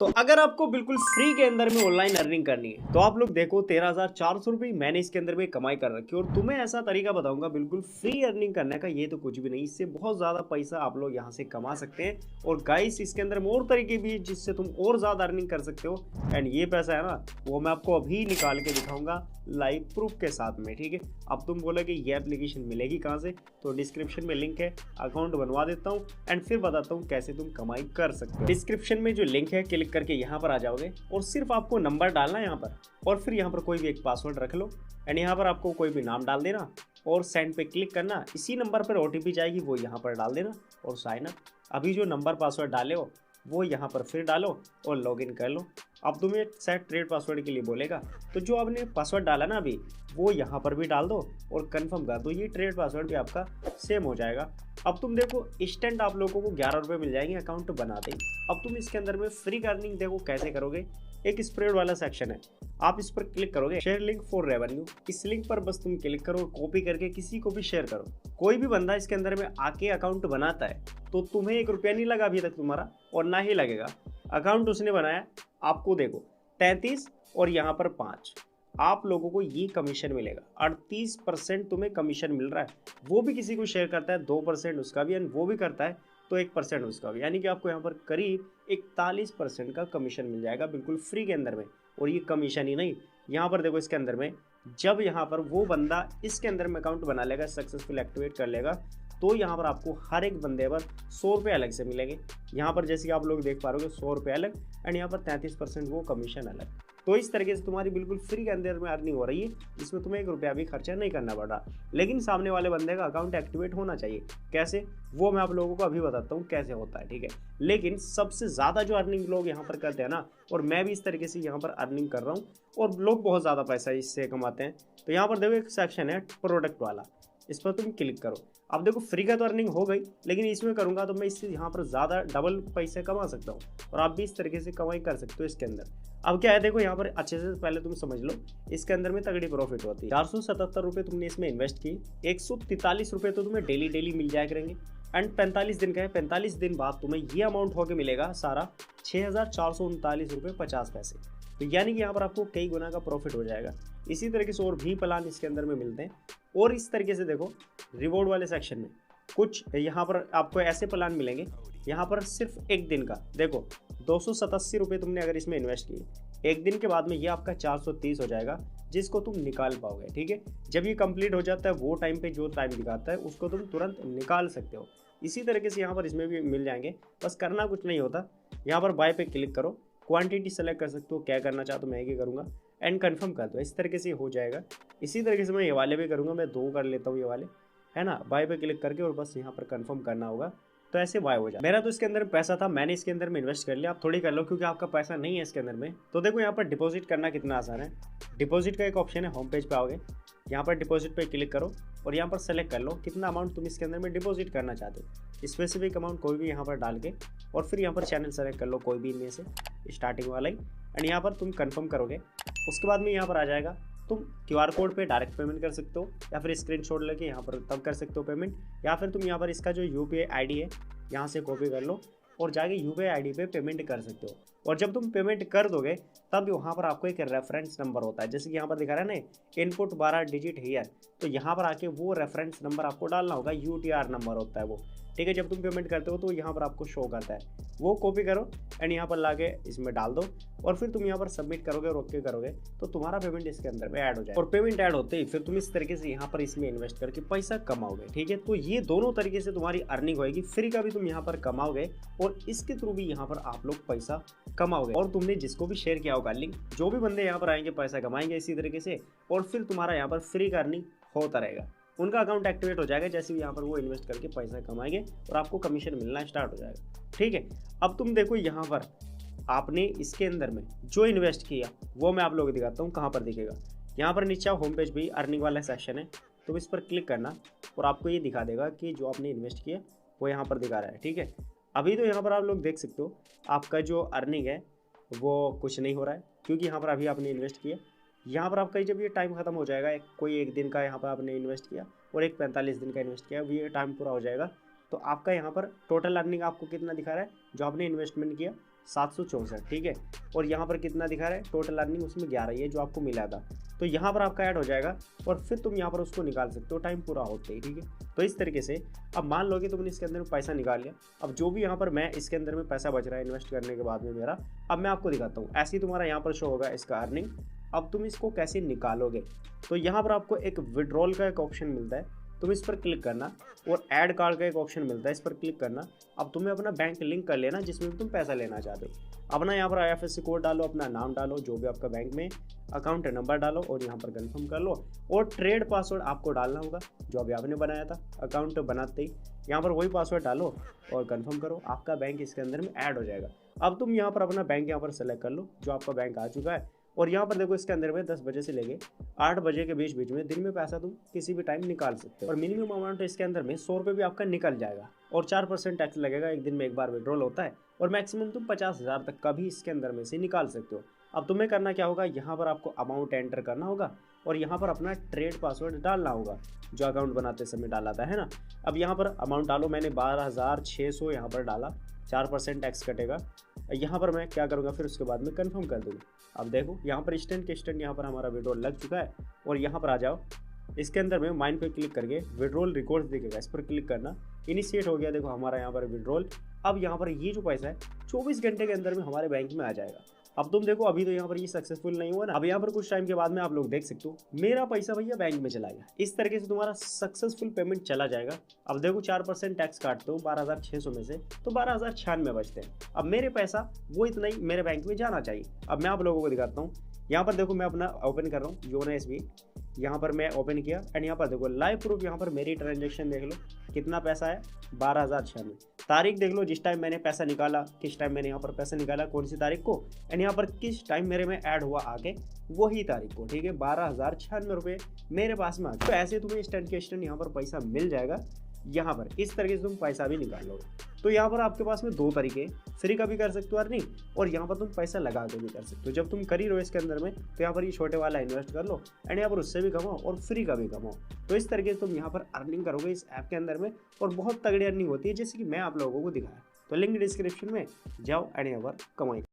तो अगर आपको बिल्कुल फ्री के अंदर में ऑनलाइन अर्निंग करनी है तो आप लोग देखो 13,400 रुपये मैंने इसके अंदर में कमाई कर रखी है और तुम्हें ऐसा तरीका बताऊंगा बिल्कुल फ्री अर्निंग करने का। ये तो कुछ भी नहीं, इससे बहुत ज़्यादा पैसा आप लोग यहाँ से कमा सकते हैं। और गाइस इसके अंदर में और तरीके भी हैं जिससे तुम और ज़्यादा अर्निंग कर सकते हो। एंड ये पैसा है ना, वो मैं आपको अभी निकाल के दिखाऊंगा लाइव प्रूफ के साथ में, ठीक है। अब तुम बोलोगे ये एप्लीकेशन मिलेगी कहाँ से, तो डिस्क्रिप्शन में लिंक है, अकाउंट बनवा देता हूँ एंड फिर बताता हूँ कैसे तुम कमाई कर सकते हो। डिस्क्रिप्शन में जो लिंक है क्लिक करके यहाँ पर आ जाओगे और सिर्फ आपको नंबर डालना है यहाँ पर, और फिर यहाँ पर कोई भी एक पासवर्ड रख लो एंड यहाँ पर आपको कोई भी नाम डाल देना और सेंड पे क्लिक करना। इसी नंबर पर ओटीपी जाएगी, वो यहाँ पर डाल देना और साइन अप। अभी जो नंबर पासवर्ड डाले हो वो यहाँ पर फिर डालो और लॉगिन कर लो। अब तुम्हें सेट ट्रेड पासवर्ड के लिए बोलेगा, तो जो आपने पासवर्ड डाला ना अभी वो यहाँ पर भी डाल दो और कंफर्म कर दो। ये ट्रेड पासवर्ड भी आपका सेम हो जाएगा। अब तुम देखो इंस्टेंट आप लोगों को 11 रुपये मिल जाएंगे अकाउंट बनाते ही। अब तुम इसके अंदर में फ्री अर्निंग देखो कैसे करोगे। एक स्प्रेड वाला सेक्शन है, आप इस पर क्लिक करोगे, शेयर लिंक फॉर रेवेन्यू। इस लिंक पर बस तुम क्लिक करो, कॉपी करके किसी को भी शेयर करो। कोई भी बंदा इसके अंदर में आके अकाउंट बनाता है तो तुम्हें 1 रुपया नहीं लगा अभी तक तुम्हारा, और ना ही लगेगा। अकाउंट उसने बनाया, आपको देखो 33 और यहाँ पर 5 आप लोगों को ये कमीशन मिलेगा। 38% तुम्हें कमीशन मिल रहा है। वो भी किसी को शेयर करता है 2% उसका भी, वो भी करता है तो 1% उसका भी, यानी कि आपको यहाँ पर करीब 41% का कमीशन मिल जाएगा बिल्कुल फ्री के अंदर में। और ये कमीशन ही नहीं, यहाँ पर देखो इसके अंदर में जब यहाँ पर वो बंदा इसके अंदर में अकाउंट बना लेगा, सक्सेसफुल एक्टिवेट कर लेगा, तो यहाँ पर आपको हर एक बंदे पर 100 रुपये अलग से मिलेंगे। यहाँ पर जैसे कि आप लोग देख पा रहे हो 100 रुपये अलग एंड यहाँ पर 33% वो कमीशन अलग। तो इस तरीके से तुम्हारी बिल्कुल फ्री के अंदर में अर्निंग हो रही है, इसमें तुम्हें 1 रुपया भी खर्चा नहीं करना पड़ रहा। लेकिन सामने वाले बंदे का अकाउंट एक्टिवेट होना चाहिए। कैसे, वो मैं आप लोगों को अभी बताता हूँ कैसे होता है, ठीक है। लेकिन सबसे ज़्यादा जो अर्निंग लोग यहाँ पर करते हैं ना, और मैं भी इस तरीके से यहाँ पर अर्निंग कर रहा हूँ और लोग बहुत ज़्यादा पैसा इससे कमाते हैं। तो यहाँ पर देखो एक सेक्शन है प्रोडक्ट वाला, इस पर तुम क्लिक करो। अब देखो फ्री का तो अर्निंग हो गई, लेकिन इसमें करूंगा तो मैं इससे यहाँ पर ज़्यादा डबल पैसे कमा सकता हूँ और आप भी इस तरीके से कमाई कर सकते हो इसके अंदर। अब क्या है देखो, यहाँ पर अच्छे से पहले तुम समझ लो, इसके अंदर में तगड़ी प्रॉफिट होती है। 477 रुपये तुमने इसमें इन्वेस्ट किए, 143 रुपये तो तुम्हें डेली मिल जाया करेंगे एंड 45 दिन का है। 45 दिन बाद तुम्हें ये अमाउंट होकर मिलेगा सारा 6,439 रुपये 50 पैसे। तो यानी कि यहाँ पर आपको कई गुना का प्रॉफिट हो जाएगा। इसी तरीके से और भी प्लान इसके अंदर में मिलते हैं। और इस तरीके से देखो रिवॉर्ड वाले सेक्शन में कुछ यहाँ पर आपको ऐसे प्लान मिलेंगे, यहाँ पर सिर्फ एक दिन का देखो 287 रुपये तुमने अगर इसमें इन्वेस्ट किए, एक दिन के बाद में ये आपका 430 हो जाएगा, जिसको तुम निकाल पाओगे, ठीक है। जब ये कंप्लीट हो जाता है वो टाइम पे जो टाइम दिखाता है उसको तुम तुरंत निकाल सकते हो। इसी तरीके से यहाँ पर इसमें भी मिल जाएंगे, बस करना कुछ नहीं होता। यहाँ पर बाय पे क्लिक करो, क्वांटिटी सेलेक्ट कर सकते हो, क्या करना चाहते हो मैं ये करूँगा एंड कंफर्म कर दो। इस तरीके से हो जाएगा। इसी तरीके से मैं ये वाले भी करूँगा, मैं 2 कर लेता हूँ ये वाले, है ना। बाय पे क्लिक करके और बस यहाँ पर कंफर्म करना होगा, तो ऐसे बाय हो जाए। मेरा तो इसके अंदर पैसा था, मैंने इसके अंदर में इन्वेस्ट कर लिया। आप थोड़ी कर लो क्योंकि आपका पैसा नहीं है इसके अंदर में। तो देखो यहाँ पर डिपॉजिट करना कितना आसान है। डिपॉजिट का एक ऑप्शन है, होम पेज पे आओगे, यहाँ पर डिपॉजिट पे क्लिक करो और यहाँ पर सेलेक्ट कर लो कितना अमाउंट तुम इसके अंदर में डिपॉजिट करना चाहते हो। स्पेसिफिक अमाउंट कोई भी यहाँ पर डाल के और फिर यहाँ पर चैनल सेलेक्ट कर लो कोई भी इनमें से, स्टार्टिंग वाला ही, एंड यहाँ पर तुम कंफर्म करोगे। उसके बाद में यहाँ पर आ जाएगा, तुम क्यूआर कोड पे डायरेक्ट पेमेंट कर सकते हो या फिर स्क्रीनशॉट लेके यहाँ पर तब कर सकते हो पेमेंट, या फिर तुम यहाँ पर इसका जो यूपीआई आईडी है यहाँ से कॉपी कर लो और जाके यूपीआई आईडी पे पेमेंट कर सकते हो। और जब तुम पेमेंट कर दोगे तब वहाँ पर आपको एक रेफरेंस नंबर होता है, जैसे कि यहाँ पर दिखा रहा है ना इनपुट 12 डिजिट हियर, तो यहाँ पर आके वो रेफरेंस नंबर आपको डालना होगा, यूटीआर नंबर होता है वो, ठीक है। जब तुम पेमेंट करते हो तो यहाँ पर आपको शो करता है, वो कॉपी करो एंड यहाँ पर लाके इसमें डाल दो और फिर तुम यहाँ पर सबमिट करोगे और ओके करोगे तो तुम्हारा पेमेंट इसके अंदर में ऐड हो जाएगा। और पेमेंट ऐड होते ही फिर तुम इस तरीके से यहाँ पर इसमें इन्वेस्ट करके पैसा कमाओगे, ठीक है। तो ये दोनों तरीके से तुम्हारी अर्निंग होगी, फ्री का भी तुम यहाँ पर कमाओगे और इसके थ्रू भी यहाँ पर आप लोग पैसा कमाओगे। और तुमने जिसको भी शेयर किया होगा लिंक, जो भी बंदे यहाँ पर आएंगे पैसा कमाएंगे इसी तरीके से, और फिर तुम्हारा यहाँ पर फ्री का अर्निंग होता रहेगा। उनका अकाउंट एक्टिवेट हो जाएगा जैसे भी यहाँ पर वो इन्वेस्ट करके पैसा कमाएंगे और आपको कमीशन मिलना स्टार्ट हो जाएगा, ठीक है। अब तुम देखो यहाँ पर आपने इसके अंदर में जो इन्वेस्ट किया वो मैं आप लोगों को दिखाता हूँ कहाँ पर दिखेगा। यहाँ पर नीचे होम पेज भी अर्निंग वाला सेक्शन है, तुम इस पर क्लिक करना और आपको ये दिखा देगा कि जो आपने इन्वेस्ट किया वो यहाँ पर दिखा रहा है, ठीक है। अभी तो यहाँ पर आप लोग देख सकते हो आपका जो अर्निंग है वो कुछ नहीं हो रहा है क्योंकि यहाँ पर अभी आपने इन्वेस्ट किया। यहाँ पर आपका जब ये टाइम खत्म हो जाएगा, कोई 1 दिन का यहाँ पर आपने इन्वेस्ट किया और एक 45 दिन का इन्वेस्ट किया, ये टाइम पूरा हो जाएगा तो आपका यहाँ पर टोटल अर्निंग आपको कितना दिखा रहा है, जो आपने इन्वेस्टमेंट किया 764, ठीक है। और यहाँ पर कितना दिखा रहा है टोटल अर्निंग, उसमें 11 ये जो आपको मिला था। तो यहाँ पर आपका ऐड हो जाएगा और फिर तुम यहाँ पर उसको निकाल सकते हो टाइम पूरा होते ही, ठीक है। तो इस तरीके से अब मान लो कि तुमने इसके अंदर में पैसा निकाल लिया। अब जो भी यहाँ पर मैं इसके अंदर में पैसा बच रहा है इन्वेस्ट करने के बाद में मेरा, अब मैं आपको दिखाता हूँ। ऐसे ही तुम्हारा यहाँ पर शो होगा इसका अर्निंग। अब तुम इसको कैसे निकालोगे, तो यहाँ पर आपको एक विड्रॉल का एक ऑप्शन मिलता है, तुम इस पर क्लिक करना। और ऐड कार्ड का एक ऑप्शन मिलता है, इस पर क्लिक करना। अब तुम्हें अपना बैंक लिंक कर लेना जिसमें तुम पैसा लेना चाहते हो। अपना यहाँ पर IFSC कोड डालो, अपना नाम डालो, जो भी आपका बैंक में अकाउंट नंबर डालो और यहाँ पर कंफर्म कर लो। और ट्रेड पासवर्ड आपको डालना होगा जो अभी आपने बनाया था अकाउंट बनाते ही। यहाँ पर वही पासवर्ड डालो और कंफर्म करो, आपका बैंक इसके अंदर में ऐड हो जाएगा। अब तुम यहाँ पर अपना बैंक यहाँ पर सेलेक्ट कर लो, जो आपका बैंक आ चुका है। और यहाँ पर देखो इसके अंदर में 10 बजे से लेके 8 बजे के बीच में दिन में पैसा तुम किसी भी टाइम निकाल सकते हो। और मिनिमम अमाउंट इसके अंदर में 100 रुपये भी आपका निकल जाएगा और 4% टैक्स लगेगा, एक दिन में एक बार विड्रॉल होता है। और मैक्सिमम तुम 50,000 तक का भी इसके अंदर में से निकाल सकते हो। अब तुम्हें करना क्या होगा, यहाँ पर आपको अमाउंट एंटर करना होगा और यहाँ पर अपना ट्रेड पासवर्ड डालना होगा जो अकाउंट बनाते समय डाला था, है ना। अब यहाँ पर अमाउंट डालो, मैंने 12,600 यहाँ पर डाला, 4% टैक्स कटेगा। यहाँ पर मैं क्या करूँगा, फिर उसके बाद में कंफर्म कर दूँगा। अब देखो यहाँ पर इंस्टेंट के इंस्टेंट यहाँ पर हमारा विड्रॉल लग चुका है। और यहाँ पर आ जाओ, इसके अंदर में माइन पे क्लिक करके विड्रॉल रिकॉर्ड्स दिखेगा, इस पर क्लिक करना। इनिशिएट हो गया, देखो हमारा यहाँ पर विड्रॉल। अब यहाँ पर ये जो पैसा है 24 घंटे के अंदर में हमारे बैंक में आ जाएगा। अब तुम देखो अभी तो यहाँ पर ये सक्सेसफुल नहीं हुआ ना, अब यहाँ पर कुछ टाइम के बाद में आप लोग देख सकते हो मेरा पैसा भैया बैंक में चला गया। इस तरीके से तुम्हारा सक्सेसफुल पेमेंट चला जाएगा। अब देखो 4% टैक्स काटते हो 12,600 में से, तो 12,096 बचते हैं। अब मेरे पैसा वो इतना ही मेरे बैंक में जाना चाहिए। अब मैं आप लोगों को दिखाता हूँ। यहाँ पर देखो मैं अपना ओपन कर रहा हूँ योनो SBI, यहाँ पर मैं ओपन किया एंड यहाँ पर देखो लाइव प्रूफ, यहाँ पर मेरी ट्रांजेक्शन देख लो कितना पैसा है 12,096। तारीख देख लो जिस टाइम मैंने पैसा निकाला, किस टाइम मैंने यहाँ पर पैसा निकाला, कौन सी तारीख को, एंड यहाँ पर किस टाइम मेरे में ऐड हुआ आगे वही तारीख को, ठीक है। 12,096 रुपये मेरे पास में आ गए। तो ऐसे तुम्हें इंस्टेंट के इंस्टेंट यहाँ पर पैसा मिल जाएगा। यहाँ पर इस तरीके से तुम पैसा भी निकाल लोगे। तो यहाँ पर आपके पास में 2 तरीके, फ्री का भी कर सकते हो अर्निंग, और यहाँ पर तुम पैसा लगा के भी कर सकते हो। जब तुम कर ही रहो इसके अंदर में, तो यहाँ पर ये छोटे वाला इन्वेस्ट कर लो एंड यहाँ पर उससे भी कमाओ और फ्री का भी कमाओ। तो इस तरीके से तुम यहाँ पर अर्निंग करोगे इस ऐप के अंदर में, और बहुत तगड़ी अर्निंग होती है जैसे कि मैं आप लोगों को दिखाया। तो लिंक डिस्क्रिप्शन में जाओ एंड यहाँ पर कमाई।